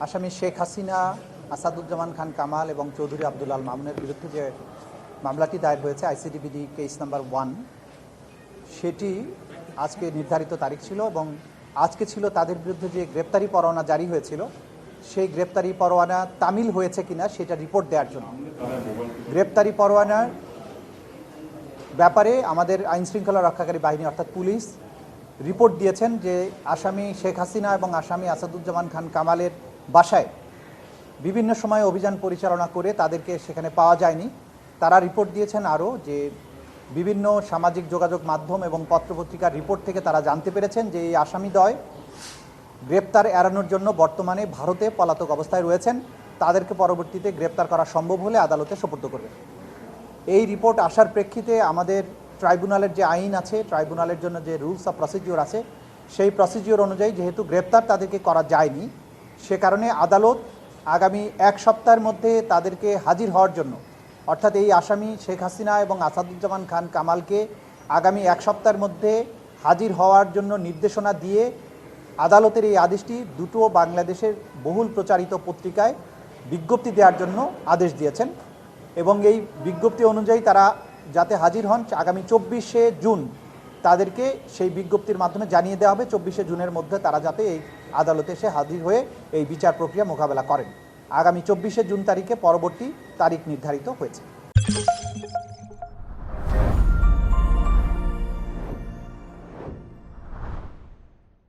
আসামি শেখ হাসিনা, আসাদুজ্জামান খান কামাল এবং চৌধুরী আব্দুল আল মামুনের বিরুদ্ধে যে মামলাটি দায়ের হয়েছে আইসিডিবিডি কেস নাম্বার 1, সেটি আজকে নির্ধারিত তারিখ ছিল এবং আজকে ছিল তাদের বিরুদ্ধে যে গ্রেপ্তারি পরোয়ানা জারি হয়েছিল সেই গ্রেপ্তারি পরোয়ানা তামিল হয়েছে কিনা সেটা রিপোর্ট দেওয়ার জন্য। গ্রেপ্তারি পরোয়ানার ব্যাপারে আমাদের আইনশৃঙ্খলা রক্ষাকারী বাহিনী অর্থাৎ পুলিশ রিপোর্ট দিয়েছেন যে আসামি শেখ হাসিনা এবং আসামি আসাদুজ্জামান খান কামালের বাসায় বিভিন্ন সময় অভিযান পরিচালনা করে তাদেরকে সেখানে পাওয়া যায়নি। তারা রিপোর্ট দিয়েছেন আরও যে বিভিন্ন সামাজিক যোগাযোগ মাধ্যম এবং পত্রপত্রিকার রিপোর্ট থেকে তারা জানতে পেরেছেন যে এই আসামিদ্বয় গ্রেপ্তার এড়ানোর জন্য বর্তমানে ভারতে পলাতক অবস্থায় রয়েছেন, তাদেরকে পরবর্তীতে গ্রেপ্তার করা সম্ভব হলে আদালতে সোপর্দ করবে। এই রিপোর্ট আসার প্রেক্ষিতে আমাদের ট্রাইব্যুনালের যে আইন আছে, ট্রাইব্যুনালের জন্য যে রুলস অফ প্রসিডিওর আছে, সেই প্রসিডিওর অনুযায়ী যেহেতু গ্রেপ্তার তাদেরকে করা যায়নি, সে কারণে আদালত আগামী 1 সপ্তাহের মধ্যে তাদেরকে হাজির হওয়ার জন্য, অর্থাৎ এই আসামি শেখ হাসিনা এবং আসাদুজ্জামান খান কামালকে আগামী 1 সপ্তাহের মধ্যে হাজির হওয়ার জন্য নির্দেশনা দিয়ে আদালতের এই আদেশটি দুটো বাংলাদেশের বহুল প্রচারিত পত্রিকায় বিজ্ঞপ্তি দেওয়ার জন্য আদেশ দিয়েছেন এবং এই বিজ্ঞপ্তি অনুযায়ী তারা যাতে হাজির হন আগামী 24শে জুন তাদেরকে সেই বিজ্ঞপ্তির মাধ্যমে জানিয়ে দেওয়া হবে 24শে জুনের মধ্যে তারা যাতে এই আদালতে এসে হাজির হয়ে এই বিচার প্রক্রিয়া মোকাবেলা করেন। আগামী 24শে জুন তারিখে পরবর্তী তারিখ নির্ধারিত হয়েছে।